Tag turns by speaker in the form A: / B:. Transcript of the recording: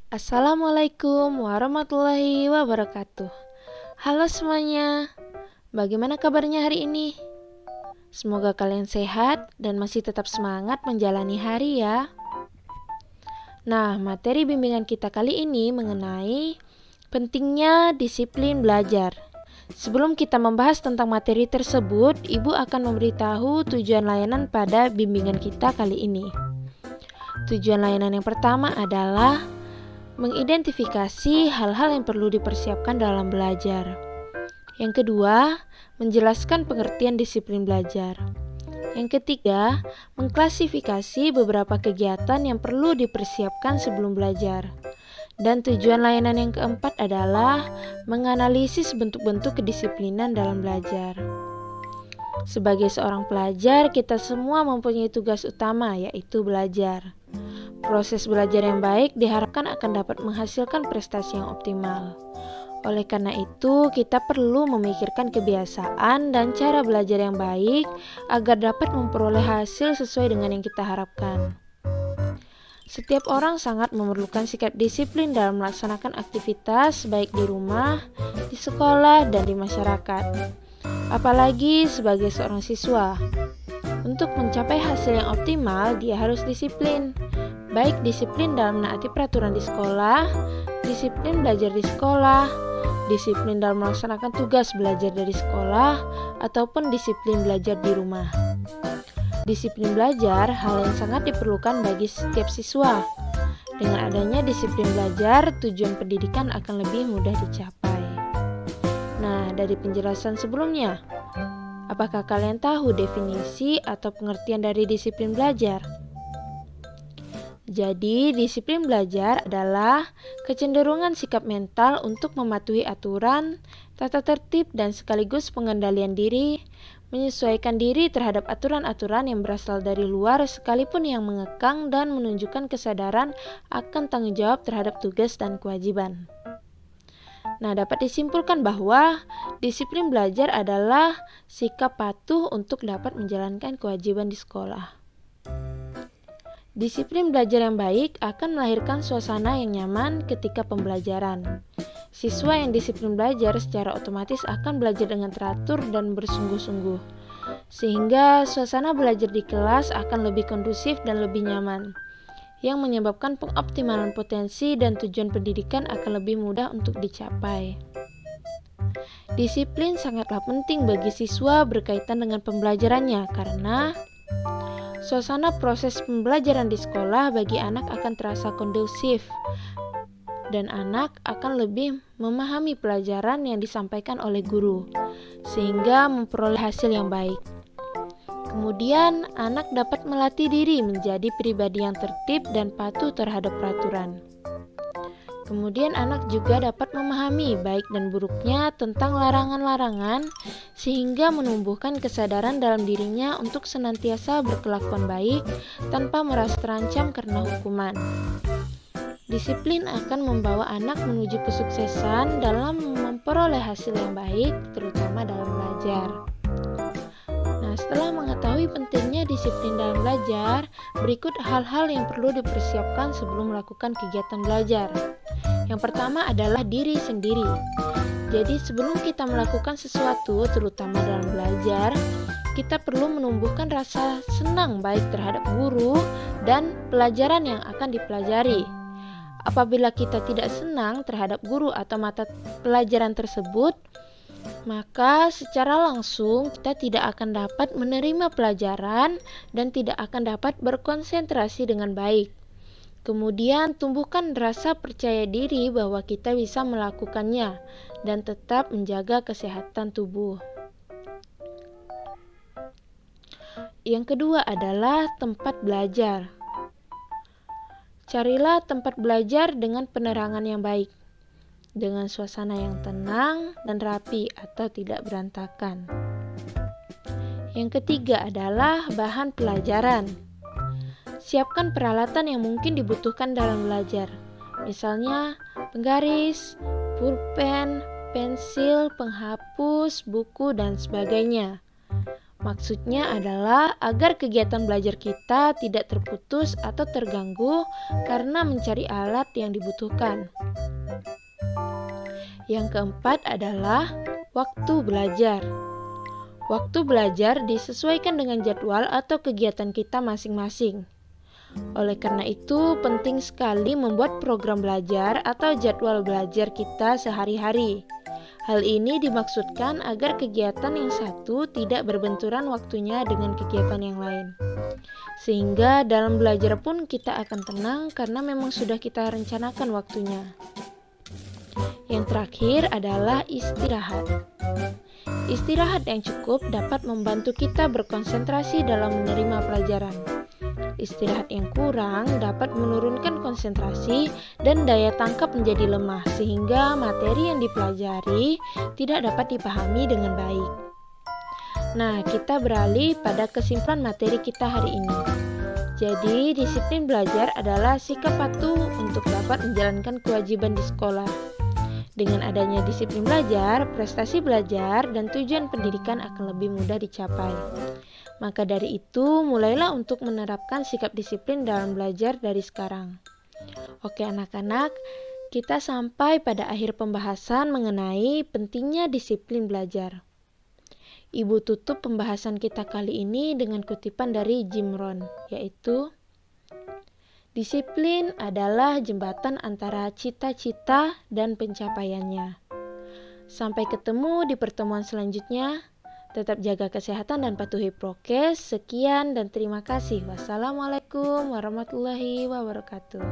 A: Assalamualaikum warahmatullahi wabarakatuh. Halo semuanya, bagaimana kabarnya hari ini? Semoga kalian sehat dan masih tetap semangat menjalani hari ya. Nah, materi bimbingan kita kali ini mengenai pentingnya disiplin belajar. Sebelum kita membahas tentang materi tersebut, Ibu akan memberitahu tujuan layanan pada bimbingan kita kali ini. Tujuan layanan yang pertama adalah mengidentifikasi hal-hal yang perlu dipersiapkan dalam belajar. Yang kedua, menjelaskan pengertian disiplin belajar. Yang ketiga, mengklasifikasi beberapa kegiatan yang perlu dipersiapkan sebelum belajar. Dan tujuan layanan yang keempat adalah menganalisis bentuk-bentuk kedisiplinan dalam belajar. Sebagai seorang pelajar, kita semua mempunyai tugas utama, yaitu belajar. Proses belajar yang baik diharapkan akan dapat menghasilkan prestasi yang optimal. Oleh karena itu, kita perlu memikirkan kebiasaan dan cara belajar yang baik agar dapat memperoleh hasil sesuai dengan yang kita harapkan. Setiap orang sangat memerlukan sikap disiplin dalam melaksanakan aktivitas baik di rumah, di sekolah, dan di masyarakat. Apalagi sebagai seorang siswa. Untuk mencapai hasil yang optimal, dia harus disiplin. Baik disiplin dalam menaati peraturan di sekolah, disiplin belajar di sekolah, disiplin dalam melaksanakan tugas belajar dari sekolah, ataupun disiplin belajar di rumah. Disiplin belajar hal yang sangat diperlukan bagi setiap siswa. Dengan adanya disiplin belajar, tujuan pendidikan akan lebih mudah dicapai. Nah, dari penjelasan sebelumnya, apakah kalian tahu definisi atau pengertian dari disiplin belajar? Jadi, disiplin belajar adalah kecenderungan sikap mental untuk mematuhi aturan, tata tertib, dan sekaligus pengendalian diri, menyesuaikan diri terhadap aturan-aturan yang berasal dari luar sekalipun yang mengekang dan menunjukkan kesadaran akan tanggung jawab terhadap tugas dan kewajiban. Nah, dapat disimpulkan bahwa disiplin belajar adalah sikap patuh untuk dapat menjalankan kewajiban di sekolah. Disiplin belajar yang baik akan melahirkan suasana yang nyaman ketika pembelajaran. Siswa yang disiplin belajar secara otomatis akan belajar dengan teratur dan bersungguh-sungguh, sehingga suasana belajar di kelas akan lebih kondusif dan lebih nyaman, yang menyebabkan pengoptimalan potensi dan tujuan pendidikan akan lebih mudah untuk dicapai. Disiplin sangatlah penting bagi siswa berkaitan dengan pembelajarannya karena suasana proses pembelajaran di sekolah bagi anak akan terasa kondusif dan anak akan lebih memahami pelajaran yang disampaikan oleh guru sehingga memperoleh hasil yang baik. Kemudian, anak dapat melatih diri menjadi pribadi yang tertib dan patuh terhadap peraturan. Kemudian anak juga dapat memahami baik dan buruknya tentang larangan-larangan sehingga menumbuhkan kesadaran dalam dirinya untuk senantiasa berkelakuan baik tanpa merasa terancam karena hukuman. Disiplin akan membawa anak menuju kesuksesan dalam memperoleh hasil yang baik, terutama dalam belajar. Nah, setelah mengetahui pentingnya disiplin dalam belajar, berikut hal-hal yang perlu dipersiapkan sebelum melakukan kegiatan belajar. Yang pertama adalah diri sendiri. Jadi sebelum kita melakukan sesuatu, terutama dalam belajar, kita perlu menumbuhkan rasa senang baik terhadap guru dan pelajaran yang akan dipelajari. Apabila kita tidak senang terhadap guru atau mata pelajaran tersebut, maka secara langsung kita tidak akan dapat menerima pelajaran dan tidak akan dapat berkonsentrasi dengan baik. Kemudian tumbuhkan rasa percaya diri bahwa kita bisa melakukannya dan tetap menjaga kesehatan tubuh. Yang kedua adalah tempat belajar. Carilah tempat belajar dengan penerangan yang baik, dengan suasana yang tenang dan rapi atau tidak berantakan. Yang ketiga adalah bahan pelajaran. Siapkan peralatan yang mungkin dibutuhkan dalam belajar, misalnya penggaris, pulpen, pensil, penghapus, buku, dan sebagainya. Maksudnya adalah agar kegiatan belajar kita tidak terputus atau terganggu karena mencari alat yang dibutuhkan. Yang keempat adalah waktu belajar. Waktu belajar disesuaikan dengan jadwal atau kegiatan kita masing-masing. Oleh karena itu, penting sekali membuat program belajar atau jadwal belajar kita sehari-hari. Hal ini dimaksudkan agar kegiatan yang satu tidak berbenturan waktunya dengan kegiatan yang lain. Sehingga dalam belajar pun kita akan tenang karena memang sudah kita rencanakan waktunya. Yang terakhir adalah istirahat. Istirahat yang cukup dapat membantu kita berkonsentrasi dalam menerima pelajaran. Istirahat yang kurang dapat menurunkan konsentrasi dan daya tangkap menjadi lemah sehingga materi yang dipelajari tidak dapat dipahami dengan baik. Nah, kita beralih pada kesimpulan materi kita hari ini. Jadi, disiplin belajar adalah sikap patuh untuk dapat menjalankan kewajiban di sekolah. Dengan adanya disiplin belajar, prestasi belajar, dan tujuan pendidikan akan lebih mudah dicapai. Maka dari itu, mulailah untuk menerapkan sikap disiplin dalam belajar dari sekarang. Oke anak-anak, kita sampai pada akhir pembahasan mengenai pentingnya disiplin belajar. Ibu tutup pembahasan kita kali ini dengan kutipan dari Jim Rohn, yaitu disiplin adalah jembatan antara cita-cita dan pencapaiannya. Sampai ketemu di pertemuan selanjutnya. Tetap jaga kesehatan dan patuhi prokes. Sekian dan terima kasih. Wassalamualaikum warahmatullahi wabarakatuh.